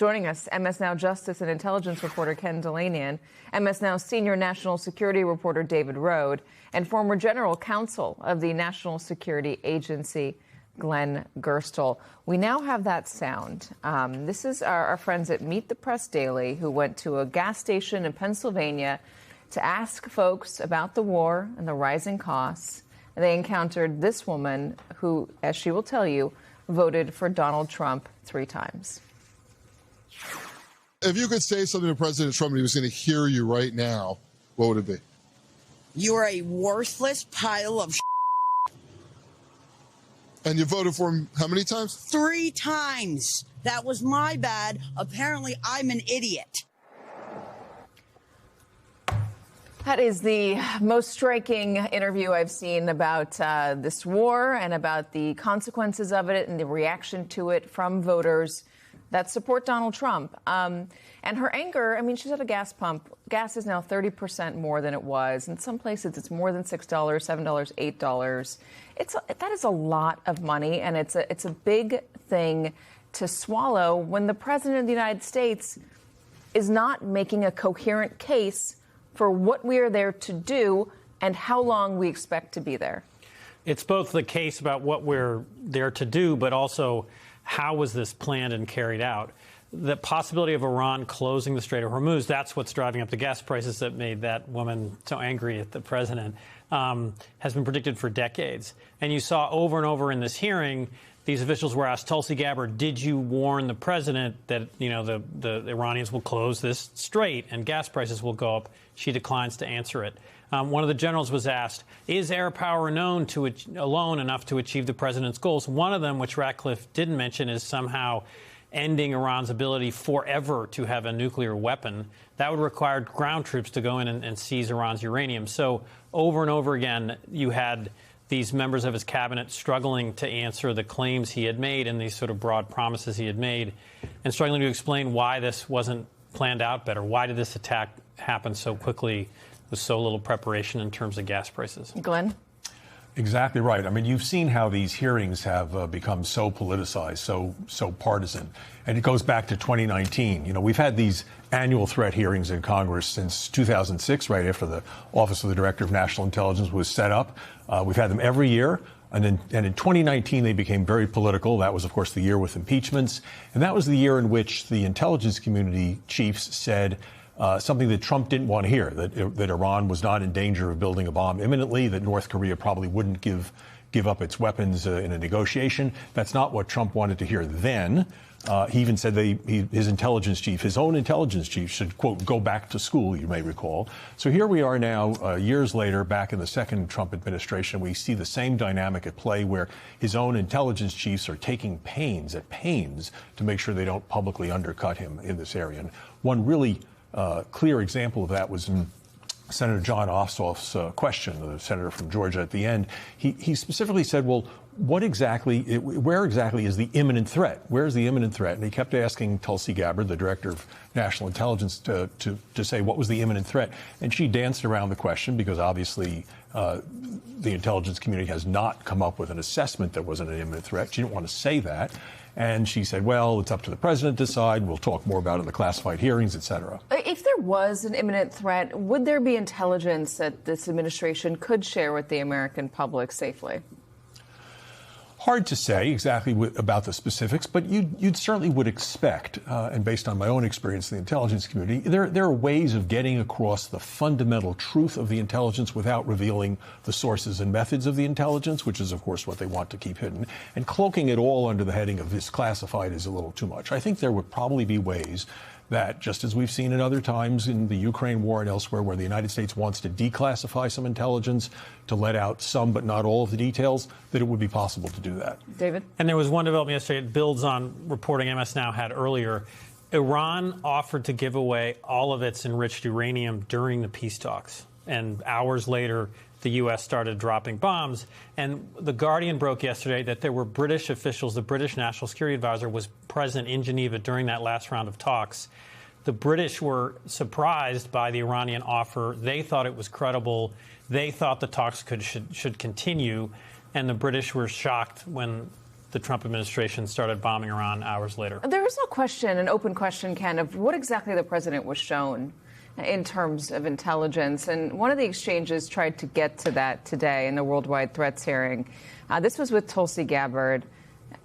Joining us, MS Now Justice and Intelligence reporter Ken Dilanian, MS Now senior national security reporter David Rohde, and former general counsel of the National Security Agency, Glenn Gerstle. We now have that sound. This is our friends at Meet the Press Daily who went to a gas station in Pennsylvania to ask folks about the war and the rising costs. And they encountered this woman who, as she will tell you, voted for Donald Trump 3 times. If you could say something to President Trump and he was going to hear you right now, what would it be? You're a worthless pile of And you voted for him how many times? 3 times. That was my bad. Apparently, I'm an idiot. That is the most striking interview I've seen about this war and about the consequences of it and the reaction to it from voters that support Donald Trump. And her anger, I mean, she's at a gas pump. Gas is now 30% more than it was. In some places, it's more than $6, $7, $8. That is a lot of money, and it's a big thing to swallow when the president of the United States is not making a coherent case for what we are there to do and how long we expect to be there. It's both the case about what we're there to do, but also how was this planned and carried out? The possibility of Iran closing the Strait of Hormuz, that's what's driving up the gas prices that made that woman so angry at the president, has been predicted for decades. And you saw over and over in this hearing, these officials were asked, Tulsi Gabbard, did you warn the president that, the Iranians will close this strait and gas prices will go up? She declines to answer it. One of the generals was asked, is air power alone enough to achieve the president's goals? One of them, which Ratcliffe didn't mention, is somehow ending Iran's ability forever to have a nuclear weapon. That would require ground troops to go in and seize Iran's uranium. So over and over again, you had these members of his cabinet struggling to answer the claims he had made and these sort of broad promises he had made, and struggling to explain why this wasn't planned out better. Why did this attack happen so quickly with so little preparation in terms of gas prices? Glenn? Exactly right. I mean, you've seen how these hearings have become so politicized, so partisan. And it goes back to 2019. We've had these annual threat hearings in Congress since 2006, right after the Office of the Director of National Intelligence was set up. We've had them every year. And in 2019, they became very political. That was, of course, the year with impeachments. And that was the year in which the intelligence community chiefs said something that Trump didn't want to hear, that Iran was not in danger of building a bomb imminently, that North Korea probably wouldn't give up its weapons in a negotiation. That's not what Trump wanted to hear then. He even said his intelligence chief, his own intelligence chief, should, quote, go back to school, you may recall. So here we are now, years later, back in the second Trump administration. We see the same dynamic at play where his own intelligence chiefs are taking pains to make sure they don't publicly undercut him in this area. And one really clear example of that was in Senator John Ossoff's question, the senator from Georgia at the end. He specifically said, well, where exactly is the imminent threat? Where's the imminent threat? And he kept asking Tulsi Gabbard, the director of national intelligence, to say what was the imminent threat. And she danced around the question because obviously the intelligence community has not come up with an assessment that wasn't an imminent threat. She didn't want to say that. And she said, well, it's up to the president to decide. We'll talk more about it in the classified hearings, et cetera. If there was an imminent threat, would there be intelligence that this administration could share with the American public safely? Hard to say exactly about the specifics, but you certainly would expect, and based on my own experience in the intelligence community, there are ways of getting across the fundamental truth of the intelligence without revealing the sources and methods of the intelligence, which is, of course, what they want to keep hidden. And cloaking it all under the heading of this classified is a little too much. I think there would probably be ways that, just as we've seen in other times in the Ukraine war and elsewhere, where the United States wants to declassify some intelligence to let out some but not all of the details, that it would be possible to do that. David? And there was one development yesterday. It builds on reporting MS Now had earlier. Iran offered to give away all of its enriched uranium during the peace talks. And hours later, the U.S. started dropping bombs. And The Guardian broke yesterday that there were British officials, the British National Security Advisor was present in Geneva during that last round of talks. The British were surprised by the Iranian offer. They thought it was credible. They thought the talks should continue. And the British were shocked when the Trump administration started bombing Iran hours later. There is no question, an open question, Ken, of what exactly the president was shown in terms of intelligence. And one of the exchanges tried to get to that today in the Worldwide Threats hearing. This was with Tulsi Gabbard.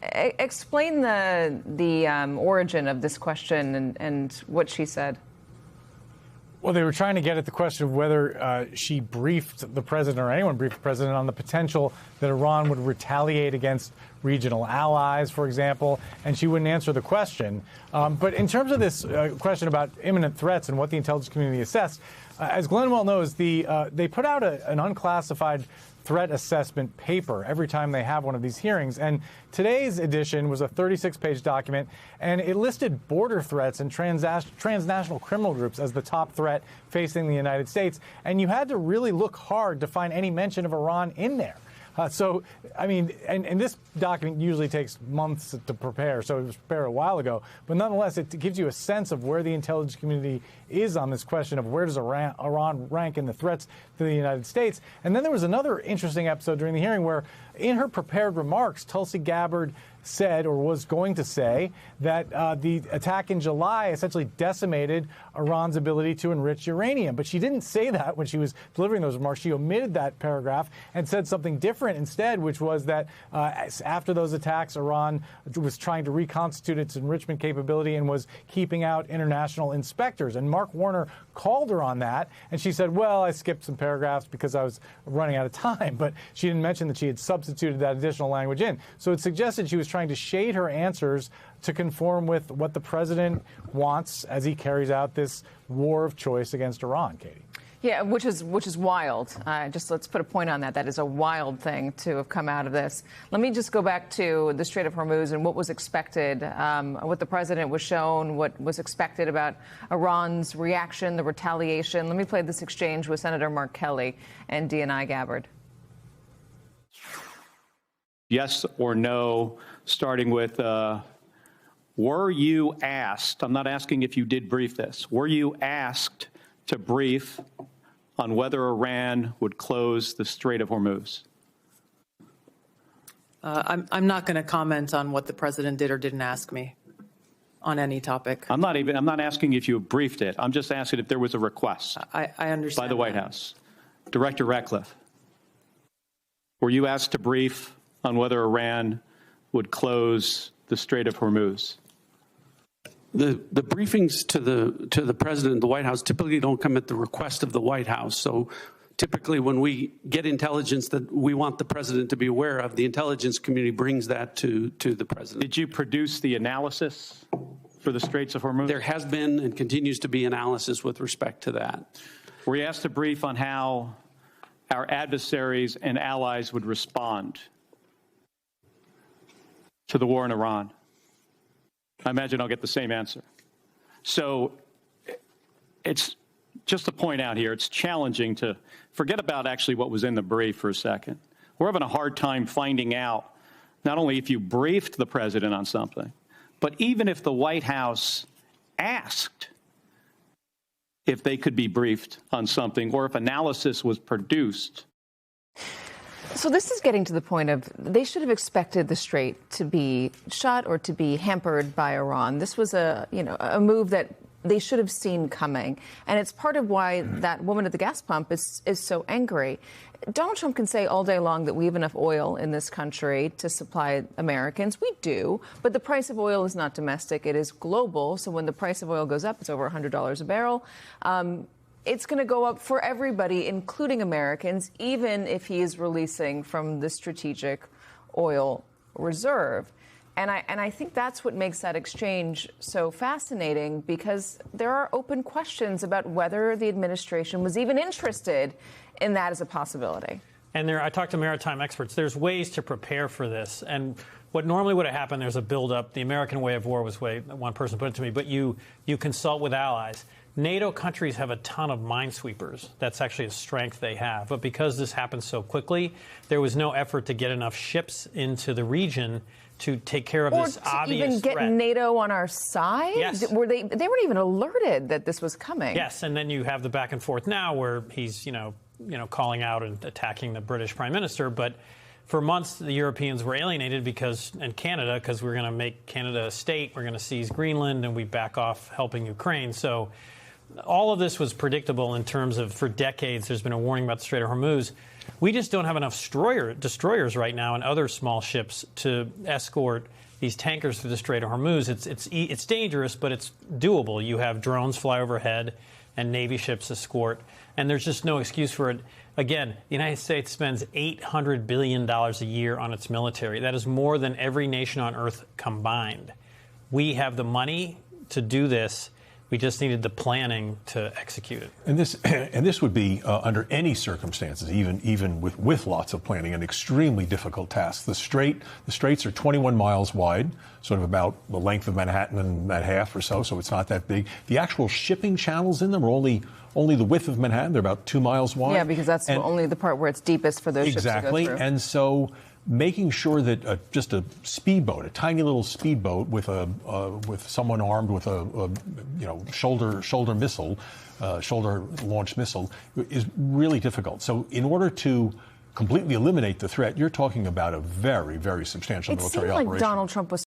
Explain the origin of this question and what she said. Well, they were trying to get at the question of whether she briefed the president or anyone briefed the president on the potential that Iran would retaliate against regional allies, for example, and she wouldn't answer the question. But in terms of this question about imminent threats and what the intelligence community assessed, as Glenn well knows, they put out an unclassified threat assessment paper every time they have one of these hearings. And today's edition was a 36-page document, and it listed border threats and transnational criminal groups as the top threat facing the United States. And you had to really look hard to find any mention of Iran in there. So, I mean, and this document usually takes months to prepare, so it was prepared a while ago. But nonetheless, it gives you a sense of where the intelligence community is on this question of where does Iran rank in the threats to the United States. And then there was another interesting episode during the hearing where, in her prepared remarks, Tulsi Gabbard said, or was going to say, that the attack in July essentially decimated Iran's ability to enrich uranium. But she didn't say that when she was delivering those remarks. She omitted that paragraph and said something different instead, which was that after those attacks, Iran was trying to reconstitute its enrichment capability and was keeping out international inspectors. And Mark Warner called her on that, and she said, well, I skipped some paragraphs because I was running out of time. But she didn't mention that she had substituted that additional language in. So it suggested she was trying to shade her answers to conform with what the president wants as he carries out this war of choice against Iran, Katie. Yeah, which is wild. Just let's put a point on that. That is a wild thing to have come out of this. Let me just go back to the Strait of Hormuz and what was expected, what the president was shown, what was expected about Iran's reaction, the retaliation. Let me play this exchange with Senator Mark Kelly and DNI Gabbard. Yes or no, starting with, were you asked, I'm not asking if you did brief this, were you asked to brief on whether Iran would close the Strait of Hormuz? I'm not going to comment on what the president did or didn't ask me on any topic. I'm not asking if you briefed it. I'm just asking if there was a request. I understand. By the White House. Director Ratcliffe, were you asked to brief on whether Iran would close the Strait of Hormuz? The briefings to the president and the White House typically don't come at the request of the White House. So typically when we get intelligence that we want the president to be aware of, the intelligence community brings that to the president. Did you produce the analysis for the Straits of Hormuz? There has been and continues to be analysis with respect to that. Were you asked to brief on how our adversaries and allies would respond to the war in Iran? I imagine I'll get the same answer. So it's just to point out here, it's challenging to forget about actually what was in the brief for a second. We're having a hard time finding out not only if you briefed the president on something, but even if the White House asked if they could be briefed on something or if analysis was produced. So this is getting to the point of they should have expected the Strait to be shut or to be hampered by Iran. This was a move that they should have seen coming. And it's part of why that woman at the gas pump is so angry. Donald Trump can say all day long that we have enough oil in this country to supply Americans. We do. But the price of oil is not domestic. It is global. So when the price of oil goes up, it's over $100 a barrel. It's going to go up for everybody, including Americans, even if he is releasing from the strategic oil reserve. And I think that's what makes that exchange so fascinating, because there are open questions about whether the administration was even interested in that as a possibility. And I talked to maritime experts. There's ways to prepare for this. And what normally would have happened, there's a buildup. The American way of war was one person put it to me, but you consult with allies. NATO countries have a ton of minesweepers. That's actually a strength they have. But because this happened so quickly, there was no effort to get enough ships into the region to take care of this obvious threat. Or to even get NATO on our side? Yes. They weren't even alerted that this was coming. Yes, and then you have the back and forth now where he's, calling out and attacking the British Prime Minister. But for months, the Europeans were alienated and Canada, because we're going to make Canada a state, we're going to seize Greenland, and we back off helping Ukraine. So all of this was predictable in terms of, for decades, there's been a warning about the Strait of Hormuz. We just don't have enough destroyers right now and other small ships to escort these tankers through the Strait of Hormuz. It's dangerous, but it's doable. You have drones fly overhead and Navy ships escort, and there's just no excuse for it. Again, the United States spends $800 billion a year on its military. That is more than every nation on earth combined. We have the money to do this. We just needed the planning to execute it. And this would be, under any circumstances, even with lots of planning, an extremely difficult task. The straits are 21 miles wide, sort of about the length of Manhattan and that half or so it's not that big. The actual shipping channels in them are only the width of Manhattan. They're about 2 miles wide. Yeah, because that's only the part where it's deepest for those ships to go through. Exactly. And so making sure that just a speedboat, a tiny little speedboat with someone armed with a shoulder missile, shoulder launched missile, is really difficult. So in order to completely eliminate the threat, you're talking about a very, very substantial military operation. It seemed like Donald Trump was